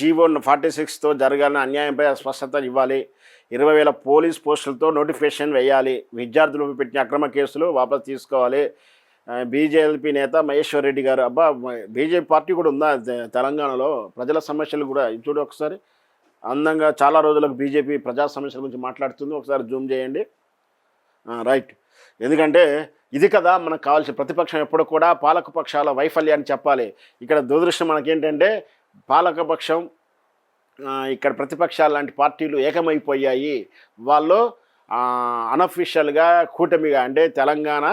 GO 46తో జరగాలని అన్యాయంపై స్పష్టత ఇవ్వాలి. 20,000 పోలీస్ పోస్టులతో నోటిఫికేషన్ వేయాలి. విద్యార్థులపై పెట్టిన అక్రమ కేసులు వాపసు తీసుకోవాలి. బీజేపీ నేత మహేశ్వర్ రెడ్డి గారు. అబ్బా, బీజేపీ పార్టీ కూడా ఉందా తెలంగాణలో? ప్రజల సమస్యలు కూడా చూడు ఒకసారి. అందంగా చాలా రోజులకు బీజేపీ ప్రజా సమస్యల గురించి మాట్లాడుతుంది. ఒకసారి జూమ్ చేయండి. రైట్. ఎందుకంటే ఇది కదా మనకు కావాల్సిన. ప్రతిపక్షం ఎప్పుడు కూడా పాలకపక్షాల వైఫల్యాన్ని చెప్పాలి. ఇక్కడ దురదృష్టం మనకేంటంటే పాలకపక్షం ఇక్కడ ప్రతిపక్షాలు లాంటి పార్టీలు ఏకమైపోయాయి. వాళ్ళు అనఫిషియల్గా కూటమిగా, అంటే తెలంగాణ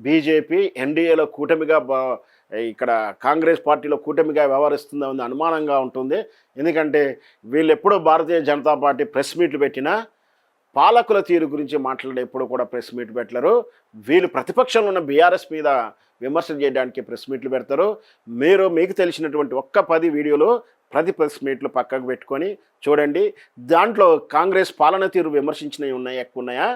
బీజేపీ ఎన్డీఏలో కూటమిగా, ఇక్కడ కాంగ్రెస్ పార్టీలో కూటమిగా వ్యవహరిస్తుందని అనుమానంగా ఉంటుంది. ఎందుకంటే వీళ్ళు ఎప్పుడూ భారతీయ జనతా పార్టీ ప్రెస్ మీట్లు పెట్టినా పాలకుల తీరు గురించి మాట్లాడే ఎప్పుడు కూడా ప్రెస్ మీట్ పెట్టలేరు. వీళ్ళు ప్రతిపక్షంలో ఉన్న బీఆర్ఎస్ మీద విమర్శలు చేయడానికి ప్రెస్ మీట్లు పెడతారు. మీకు తెలిసినటువంటి 10 వీడియోలు ప్రతి ప్రెస్ మీట్లు పక్కకు పెట్టుకొని చూడండి. దాంట్లో కాంగ్రెస్ పాలన తీరు విమర్శించినవి ఎక్కువ ఉన్నాయా,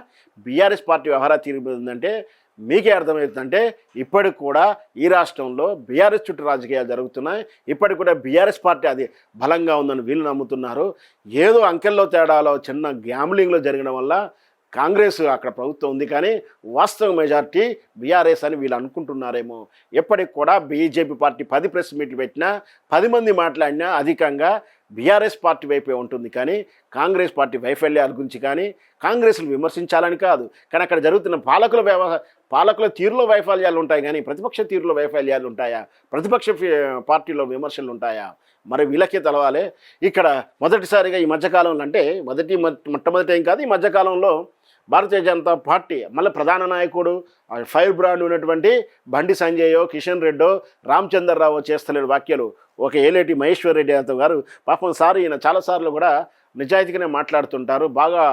బీఆర్ఎస్ పార్టీ వ్యవహార తీరు ఉందంటే మీకే అర్థమవుతుందంటే ఇప్పటికి కూడా ఈ రాష్ట్రంలో బీఆర్ఎస్ చుట్టూ రాజకీయాలు జరుగుతున్నాయి. ఇప్పటికి కూడా బీఆర్ఎస్ పార్టీ అది బలంగా ఉందని వీళ్ళు నమ్ముతున్నారు. ఏదో అంకెల్లో తేడాలో చిన్న గ్యామ్లింగ్లో జరగడం వల్ల కాంగ్రెస్ అక్కడ ప్రభుత్వం ఉంది, కానీ వాస్తవ మెజార్టీ బీఆర్ఎస్ అని వీళ్ళు అనుకుంటున్నారేమో. ఎప్పటికి కూడా బీజేపీ పార్టీ 10 ప్రెస్ మీట్లు పెట్టినా 10 మంది మాట్లాడినా అధికంగా బీఆర్ఎస్ పార్టీ వైపే ఉంటుంది. కానీ కాంగ్రెస్ పార్టీ వైఫల్యాల గురించి కానీ కాంగ్రెస్ను విమర్శించాలని కాదు. కానీ అక్కడ జరుగుతున్న పాలకుల తీరులో వైఫల్యాలు ఉంటాయి, కానీ ప్రతిపక్ష తీరులో వైఫల్యాలు ఉంటాయా, ప్రతిపక్ష పార్టీలో విమర్శలు ఉంటాయా? మరి వీళ్ళకే తెలవాలి. ఇక్కడ మొదటిసారిగా ఈ మధ్యకాలంలో, అంటే మొట్టమొదటి ఏం కాదు, ఈ మధ్యకాలంలో భారతీయ జనతా పార్టీ మళ్ళీ ప్రధాన నాయకుడు ఫైర్ బ్రాండ్ ఉన్నటువంటి బండి సంజయో, కిషన్ రెడ్డో, రామచంద్రరావు చేస్తలేడు వ్యాఖ్యలు. ఒక ఏలేటి మహేశ్వర్ రెడ్డి గారు పాపం సార్ ఈయన చాలాసార్లు కూడా నిజాయితీగానే మాట్లాడుతుంటారు. బాగా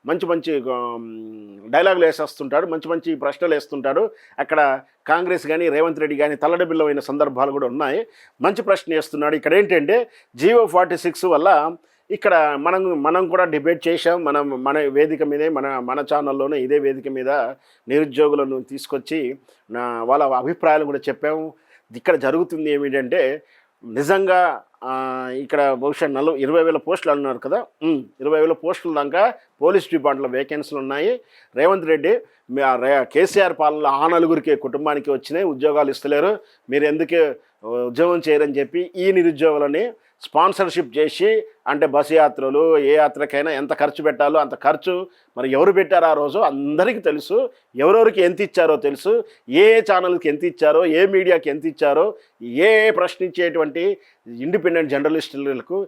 మంచి డైలాగులు వేసేస్తుంటాడు, మంచి ప్రశ్నలు వేస్తుంటాడు. అక్కడ కాంగ్రెస్ కానీ రేవంత్ రెడ్డి కానీ తల్లడబిల్లమైన సందర్భాలు కూడా ఉన్నాయి. మంచి ప్రశ్న వేస్తున్నాడు. ఇక్కడ ఏంటంటే జీవో 46 వల్ల ఇక్కడ మనం కూడా డిబేట్ చేశాం. మన వేదిక మీదే, మన ఛానల్లోనే ఇదే వేదిక మీద నిరుద్యోగులను తీసుకొచ్చి వాళ్ళ అభిప్రాయాలు కూడా చెప్పాము. ఇక్కడ జరుగుతుంది ఏమిటంటే నిజంగా ఇక్కడ బహుశా 20,000 పోస్టులు అన్నారు కదా, 20,000 పోస్టుల దాకా పోలీస్ డిపార్ట్మెంట్లో వేకెన్సీలు ఉన్నాయి. రేవంత్ రెడ్డి కేసీఆర్ పాలనలో 9 కుటుంబానికి వచ్చినాయి, ఉద్యోగాలు ఇస్తలేరు, మీరు ఎందుకు ఉద్యోగం చేయరని చెప్పి ఈ నిరుద్యోగులని స్పాన్సర్షిప్ చేసి, అంటే బస్సు యాత్రలు, ఏ యాత్రకైనా ఎంత ఖర్చు పెట్టాలో అంత ఖర్చు మరి ఎవరు పెట్టారో ఆ రోజు అందరికీ తెలుసు. ఎవరెవరికి ఎంత ఇచ్చారో తెలుసు, ఏ ఛానల్కి ఎంత ఇచ్చారో, ఏ మీడియాకి ఎంత ఇచ్చారో, ఏ ప్రశ్నించేటువంటి ఇండిపెండెంట్ జర్నలిస్టులకు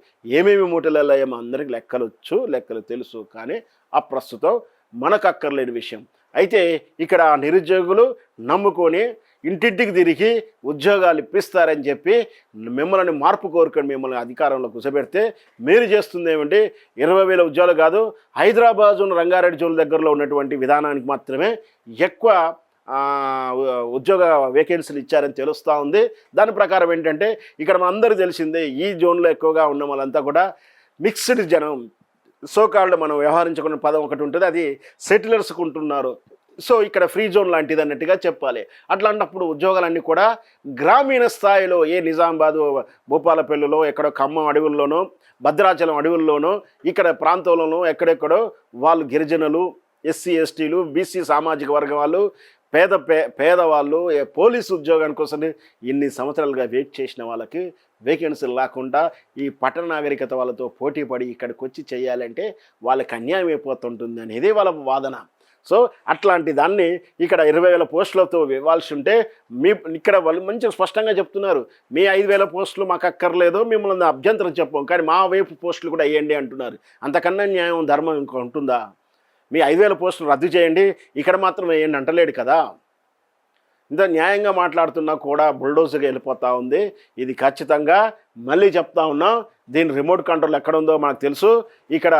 ఏమేమి మూటలలో ఏమో అందరికీ లెక్కలు తెలుసు. కానీ అప్రస్తుతం మనకు అక్కర్లేని విషయం. అయితే ఇక్కడ నిరుద్యోగులు నమ్ముకొని ఇంటింటికి తిరిగి ఉద్యోగాలు ఇప్పిస్తారని చెప్పి మిమ్మల్ని మార్పు కోరుకొని మిమ్మల్ని అధికారంలో కూర్చోబెడితే మీరు చేస్తుంది ఏమంటే 20,000 ఉద్యోగాలు కాదు, హైదరాబాద్ రంగారెడ్డి జోన్ దగ్గరలో ఉన్నటువంటి విధానానికి మాత్రమే ఎక్కువ ఉద్యోగ వేకెన్సీలు ఇచ్చారని తెలుస్తూ ఉంది. దాని ప్రకారం ఏంటంటే ఇక్కడ అందరికీ తెలిసిందే, ఈ జోన్లో ఎక్కువగా ఉన్న వాళ్ళంతా కూడా మిక్స్డ్ జనం, సోకాల్డ్ మనం వ్యవహరించుకున్న పదం ఒకటి ఉంటుంది, అది సెటిలర్స్కు ఉంటున్నారు. సో ఇక్కడ ఫ్రీ జోన్ లాంటిది అన్నట్టుగా చెప్పాలి. అట్లాంటప్పుడు ఉద్యోగాలన్నీ కూడా గ్రామీణ స్థాయిలో, ఏ నిజామాబాదు భూపాలపల్లిలో, ఎక్కడో ఖమ్మం అడవుల్లోనో, భద్రాచలం అడవుల్లోనో, ఇక్కడ ప్రాంతంలోనో ఎక్కడెక్కడో వాళ్ళు గిరిజనులు, ఎస్సీ ఎస్టీలు, బీసీ సామాజిక వర్గం వాళ్ళు, పేదవాళ్ళు పోలీసు ఉద్యోగానికి కోసం ఇన్ని సంవత్సరాలుగా వెయిట్ చేసిన వాళ్ళకి వేకెన్సీలు లేకుండా ఈ పట్టణ నాగరికత వాళ్ళతో పోటీ పడి ఇక్కడికి వచ్చి చేయాలంటే వాళ్ళకి అన్యాయం అయిపోతుంటుంది అనేది వాళ్ళ వాదన. సో అట్లాంటి దాన్ని ఇక్కడ 20,000 పోస్టులతో ఇవ్వాల్సి ఉంటే ఇక్కడ వాళ్ళు మంచిగా స్పష్టంగా చెప్తున్నారు, మీ 5,000 పోస్టులు మాకు అక్కర్లేదు, మిమ్మల్ని అభ్యంతరం చెప్పాం, కానీ మా వైపు పోస్టులు కూడా వేయండి అంటున్నారు. అంతకన్నా న్యాయం, ధర్మం ఇంకా ఉంటుందా? మీ 5,000 పోస్టులు రద్దు చేయండి, ఇక్కడ మాత్రం వేయండి అంటలేడు కదా. ఇంత న్యాయంగా మాట్లాడుతున్నా కూడా బుల్డోజర్గా వెళ్ళిపోతూ ఉంది. ఇది ఖచ్చితంగా మళ్ళీ చెప్తా ఉన్నాం, దీని రిమోట్ కంట్రోల్ ఎక్కడ ఉందో మనకు తెలుసు. ఇక్కడ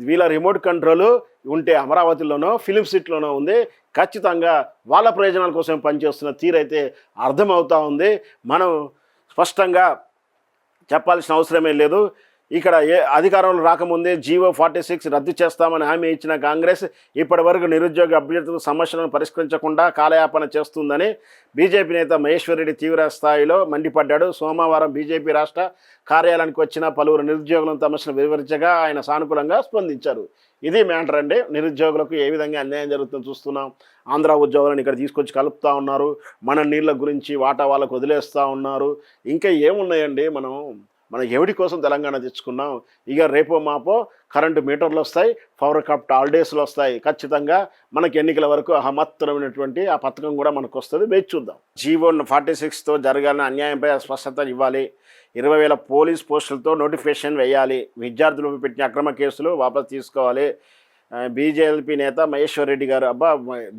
వీళ్ళ రిమోట్ కంట్రోల్ ఉంటే అమరావతిలోనో, ఫిలిం సిటీలోనో ఉంది. ఖచ్చితంగా వాళ్ళ ప్రయోజనాల కోసం పనిచేస్తున్న తీరైతే అర్థమవుతూ ఉంది. మనం స్పష్టంగా చెప్పాల్సిన అవసరమే లేదు. ఇక్కడ అధికారంలో రాకముందే GO46 రద్దు చేస్తామని హామీ ఇచ్చిన కాంగ్రెస్ ఇప్పటి వరకు నిరుద్యోగ అభ్యర్థుల సమస్యలను పరిష్కరించకుండా కాలయాపన చేస్తుందని బీజేపీ నేత మహేశ్వర్ రెడ్డి తీవ్ర స్థాయిలో మండిపడ్డాడు. సోమవారం బీజేపీ రాష్ట్ర కార్యాలయానికి వచ్చిన పలువురు నిరుద్యోగుల సమస్యలు వివరించగా ఆయన సానుకూలంగా స్పందించారు. ఇది మ్యాటర్ అండి. నిరుద్యోగులకు ఏ విధంగా అన్యాయం జరుగుతుందో చూస్తున్నాం. ఆంధ్ర ఉద్యోగులను ఇక్కడ తీసుకొచ్చి కలుపుతూ ఉన్నారు. మన నీళ్ళ గురించి వాటా వాళ్ళకు వదిలేస్తూ ఉన్నారు. ఇంకా ఏమున్నాయండి? మన ఎవడి కోసం తెలంగాణ తెచ్చుకున్నాం. ఇక రేపో మాపో కరెంటు మీటర్లు వస్తాయి, పవర్ కప్ హాలిడేస్లు వస్తాయి. ఖచ్చితంగా మనకి ఎన్నికల వరకు మహత్తరమైనటువంటి ఆ పథకం కూడా మనకు వస్తుంది. వేచి చూద్దాం. GO46తో జరగాలని అన్యాయంపై స్పష్టత ఇవ్వాలి. 20,000 పోలీస్ పోస్టులతో నోటిఫికేషన్ వేయాలి. విద్యార్థులపై పెట్టిన అక్రమ కేసులు వాపసు తీసుకోవాలి. బీజేపీ నేత మహేశ్వర్ రెడ్డి గారు. అబ్బా,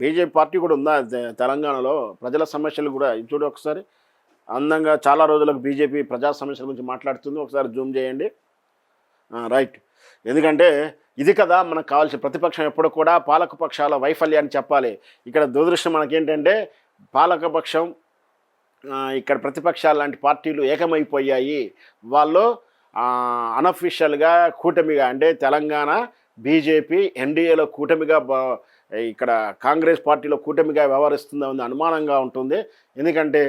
బీజేపీ పార్టీ కూడా ఉందా తెలంగాణలో? ప్రజల సమస్యలు కూడా చూడు ఒకసారి. అందంగా చాలా రోజులకు బీజేపీ ప్రజా సమస్యల గురించి మాట్లాడుతుంది. ఒకసారి జూమ్ చేయండి. రైట్. ఎందుకంటే ఇది కదా మనకు కావాల్సిన. ప్రతిపక్షం ఎప్పుడు కూడా పాలకపక్షాల వైఫల్యాన్ని చెప్పాలి. ఇక్కడ దురదృష్టం మనకేంటంటే పాలకపక్షం ఇక్కడ ప్రతిపక్షాలు లాంటి పార్టీలు ఏకమైపోయాయి. వాళ్ళు అనఫిషియల్గా కూటమిగా, అంటే తెలంగాణ బీజేపీ ఎన్డీఏలో కూటమిగా, ఇక్కడ కాంగ్రెస్ పార్టీలో కూటమిగా వ్యవహరిస్తుందా ఉంది అనుమానంగా ఉంటుంది. ఎందుకంటే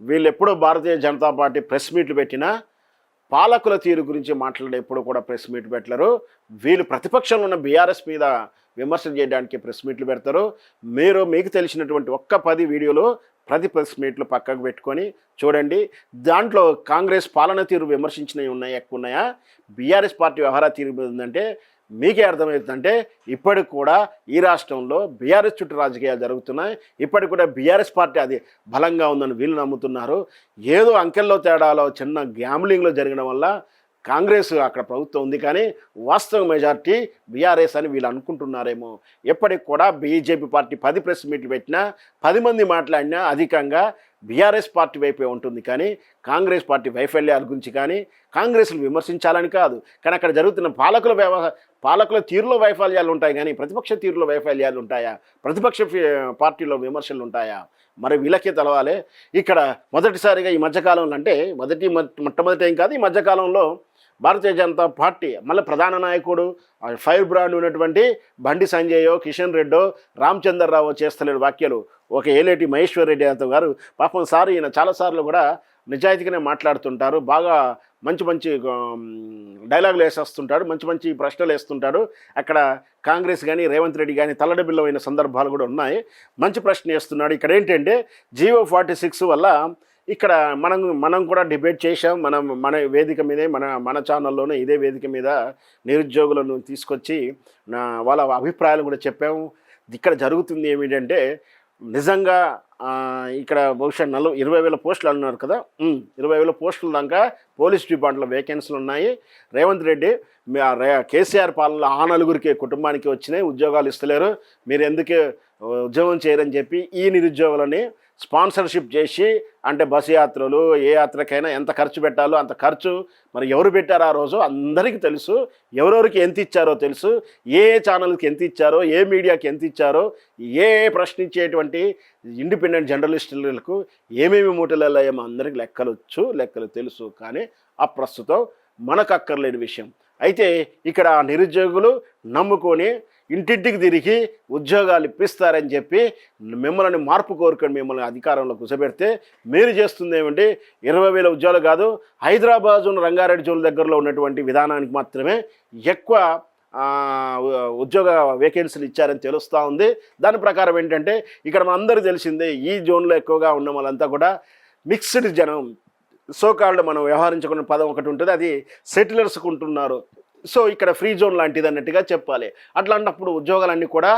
వీళ్ళు ఎప్పుడో భారతీయ జనతా పార్టీ ప్రెస్ మీట్లు పెట్టినా పాలకుల తీరు గురించి మాట్లాడే ఎప్పుడు కూడా ప్రెస్ మీట్ పెట్టలేరు. వీళ్ళు ప్రతిపక్షంలో ఉన్న బీఆర్ఎస్ మీద విమర్శలు చేయడానికి ప్రెస్ మీట్లు పెడతారు. మీకు తెలిసినటువంటి 10 వీడియోలు ప్రతి ప్రెస్ మీట్లు పక్కకు పెట్టుకొని చూడండి. దాంట్లో కాంగ్రెస్ పాలన తీరు విమర్శించినవి ఉన్నాయి, ఎక్కువ ఉన్నాయా? బీఆర్ఎస్ పార్టీ వ్యవహార తీరు ఉందంటే మీకే అర్థమవుతుందంటే ఇప్పటికి కూడా ఈ రాష్ట్రంలో బీఆర్ఎస్ చుట్టూ రాజకీయాలు జరుగుతున్నాయి. ఇప్పటికి కూడా బీఆర్ఎస్ పార్టీ అది బలంగా ఉందని వీళ్ళు నమ్ముతున్నారు. ఏదో అంకెల్లో తేడాలో చిన్న గ్యామ్లింగ్లో జరిగడం వల్ల కాంగ్రెస్ అక్కడ ప్రభుత్వం ఉంది, కానీ వాస్తవ మెజార్టీ బీఆర్ఎస్ అని వీళ్ళు అనుకుంటున్నారేమో. ఎప్పటికి కూడా బీజేపీ పార్టీ 10 ప్రెస్ మీట్లు పెట్టినా 10 మంది మాట్లాడినా అధికంగా బీఆర్ఎస్ పార్టీ వైపే ఉంటుంది. కానీ కాంగ్రెస్ పార్టీ వైఫల్యాల గురించి కానీ కాంగ్రెస్ను విమర్శించాలని కాదు. కానీ అక్కడ జరుగుతున్న పాలకుల తీరులో వైఫల్యాలు ఉంటాయి, కానీ ప్రతిపక్ష తీరులో వైఫల్యాలు ఉంటాయా? ప్రతిపక్ష పార్టీలో విమర్శలు ఉంటాయా? మరి వీళ్ళకే తెలవాలి. ఇక్కడ మొదటిసారిగా ఈ మధ్యకాలంలో, అంటే మొట్టమొదటి ఏం కాదు, ఈ మధ్యకాలంలో భారతీయ జనతా పార్టీ మళ్ళీ ప్రధాన నాయకుడు ఫైర్ బ్రాండ్ ఉన్నటువంటి బండి సంజయో, కిషన్ రెడ్డో, రామచంద్రరావు చేస్తలేడు వ్యాఖ్యలు. ఒక ఏలేటి మహేశ్వర్ రెడ్డి గారు పాపం సార్ ఈయన చాలాసార్లు కూడా నిజాయితీగానే మాట్లాడుతుంటారు. బాగా మంచి డైలాగులు వేసేస్తుంటాడు, మంచి ప్రశ్నలు వేస్తుంటాడు. అక్కడ కాంగ్రెస్ కానీ రేవంత్ రెడ్డి కానీ తల్లడబిల్లమైన సందర్భాలు కూడా ఉన్నాయి. మంచి ప్రశ్న వేస్తున్నాడు. ఇక్కడ ఏంటంటే GO46 వల్ల ఇక్కడ మనం కూడా డిబేట్ చేశాం. మన వేదిక మీదే, మన ఛానల్లోనే ఇదే వేదిక మీద నిరుద్యోగులను తీసుకొచ్చి వాళ్ళ అభిప్రాయాలు కూడా చెప్పాము. ఇక్కడ జరుగుతుంది ఏమిటంటే నిజంగా ఇక్కడ బహుశా 20,000 పోస్టులు అన్నారు కదా, 20,000 పోస్టుల దాకా పోలీస్ డిపార్ట్మెంట్లో వేకెన్సీలు ఉన్నాయి. రేవంత్ రెడ్డి కేసీఆర్ పాలనలో 9 కుటుంబానికి వచ్చినాయి, ఉద్యోగాలు ఇస్తలేరు, మీరు ఎందుకు ఉద్యోగం చేయరని చెప్పి ఈ నిరుద్యోగులని స్పాన్సర్షిప్ చేసి, అంటే బస్సు యాత్రలు, ఏ యాత్రకైనా ఎంత ఖర్చు పెట్టాలో అంత ఖర్చు మరి ఎవరు పెట్టారో ఆ రోజు అందరికీ తెలుసు. ఎవరెవరికి ఎంత ఇచ్చారో తెలుసు, ఏ ఛానల్కి ఎంత ఇచ్చారో, ఏ మీడియాకి ఎంత ఇచ్చారో, ఏ ప్రశ్నించేటువంటి ఇండిపెండెంట్ జర్నలిస్టులకు ఏమేమి మూటలలో ఏమో అందరికీ లెక్కలు తెలుసు. కానీ అప్రస్తుతం మనకు అక్కర్లేని విషయం. అయితే ఇక్కడ నిరుద్యోగులు నమ్ముకొని ఇంటింటికి తిరిగి ఉద్యోగాలు ఇప్పిస్తారని చెప్పి మిమ్మల్ని మార్పు కోరుకొని మిమ్మల్ని అధికారంలో కూర్చోబెడితే మీరు చేస్తుంది ఏమంటే 20,000 ఉద్యోగాలు కాదు, హైదరాబాద్ రంగారెడ్డి జోన్ దగ్గరలో ఉన్నటువంటి విధానానికి మాత్రమే ఎక్కువ ఉద్యోగ వేకెన్సీలు ఇచ్చారని తెలుస్తూ ఉంది. దాని ప్రకారం ఏంటంటే ఇక్కడ మనందరికీ తెలిసిందే, ఈ జోన్లో ఎక్కువగా ఉన్న వాళ్ళంతా కూడా మిక్స్డ్ జనం, సోకాల్డ్ మనం వ్యవహరించుకునే పదం ఒకటి ఉంటుంది, అది సెటిలర్స్కు ఉంటున్నారు. సో ఇక్కడ ఫ్రీ జోన్ లాంటిది అన్నట్టుగా చెప్పాలి. అట్లాంటప్పుడు ఉద్యోగాలన్నీ కూడా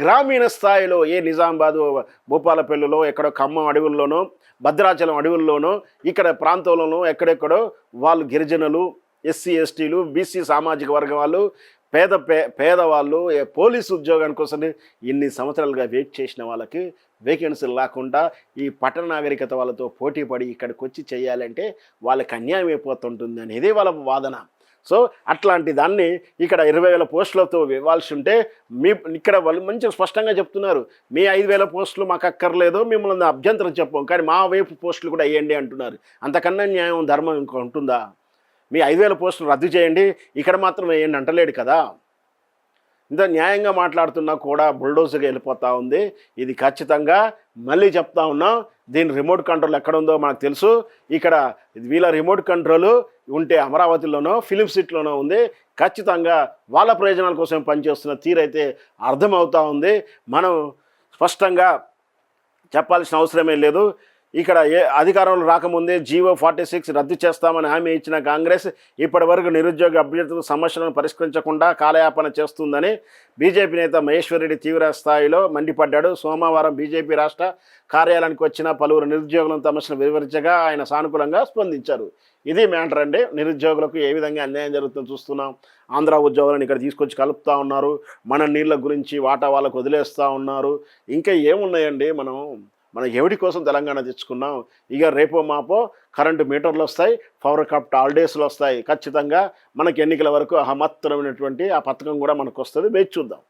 గ్రామీణ స్థాయిలో, ఏ నిజామాబాదు భూపాలపల్లిలో, ఎక్కడో ఖమ్మం అడవుల్లోనో, భద్రాచలం అడవుల్లోనో, ఇక్కడ ప్రాంతంలోనో ఎక్కడెక్కడో వాళ్ళు గిరిజనులు, ఎస్సీ ఎస్టీలు, బీసీ సామాజిక వర్గం వాళ్ళు, పేదవాళ్ళు పోలీసు ఉద్యోగాని కోసం ఇన్ని సంవత్సరాలుగా వెయిట్ చేసిన వాళ్ళకి వేకెన్సీలు లేకుండా ఈ పట్టణ నాగరికత వాళ్ళతో పోటీ పడి ఇక్కడికి వచ్చి చేయాలంటే వాళ్ళకి అన్యాయం అయిపోతుంటుంది అనేది వాళ్ళ వాదన. సో అట్లాంటి దాన్ని ఇక్కడ 20,000 పోస్టులతో ఇవ్వాల్సి ఉంటే ఇక్కడ వాళ్ళు మంచిగా స్పష్టంగా చెప్తున్నారు, మీ 5,000 పోస్టులు మాకు అక్కర్లేదు, మిమ్మల్ని అభ్యంతరం చెప్పాం, కానీ మా వైపు పోస్టులు కూడా వేయండి అంటున్నారు. అంతకన్నా న్యాయం, ధర్మం ఇంకా ఉంటుందా? మీ 5,000 పోస్టులు రద్దు చేయండి, ఇక్కడ మాత్రం వేయండి అంటలేడు కదా. ఇంత న్యాయంగా మాట్లాడుతున్నా కూడా బుల్డోజర్గా వెళ్ళిపోతూ ఉంది. ఇది ఖచ్చితంగా మళ్ళీ చెప్తా ఉన్నాం, దీని రిమోట్ కంట్రోల్ ఎక్కడ ఉందో మనకు తెలుసు. ఇక్కడ వీళ్ళ రిమోట్ కంట్రోల్ ఉంటే అమరావతిలోనో ఫిలిం సిటీలోనో ఉంది. ఖచ్చితంగా వాళ్ళ ప్రయోజనాల కోసం పనిచేస్తున్న తీరైతే అర్థమవుతూ ఉంది. మనం స్పష్టంగా చెప్పాల్సిన అవసరమే లేదు. ఇక్కడ అధికారంలో రాకముందే జీవో 46 రద్దు చేస్తామని హామీ ఇచ్చిన కాంగ్రెస్ ఇప్పటి వరకు నిరుద్యోగ అభ్యర్థుల సమస్యలను పరిష్కరించకుండా కాలయాపన చేస్తుందని బీజేపీ నేత మహేశ్వర్ రెడ్డి తీవ్ర స్థాయిలో మండిపడ్డాడు. సోమవారం బీజేపీ రాష్ట్ర కార్యాలయానికి వచ్చిన పలువురు నిరుద్యోగుల సమస్యను వివరించగా ఆయన సానుకూలంగా స్పందించారు. ఇది మ్యాటర్ అండి. నిరుద్యోగులకు ఏ విధంగా అన్యాయం జరుగుతుందో చూస్తున్నాం. ఆంధ్ర ఉద్యోగులను ఇక్కడ తీసుకొచ్చి కలుపుతూ ఉన్నారు. మన నీళ్ళ గురించి వాటా వాళ్ళకు వదిలేస్తూ ఉన్నారు. ఇంకా ఏమున్నాయండి, మన ఎవడి కోసం తెలంగాణ తెచ్చుకున్నాం. ఇక రేపో మాపో కరెంటు మీటర్లు వస్తాయి, పవర్ కప్ హాలిడేస్లు వస్తాయి. ఖచ్చితంగా మనకి ఎన్నికల వరకు మహత్తరమైనటువంటి ఆ పథకం కూడా మనకు వస్తుంది. వేచి చూద్దాం.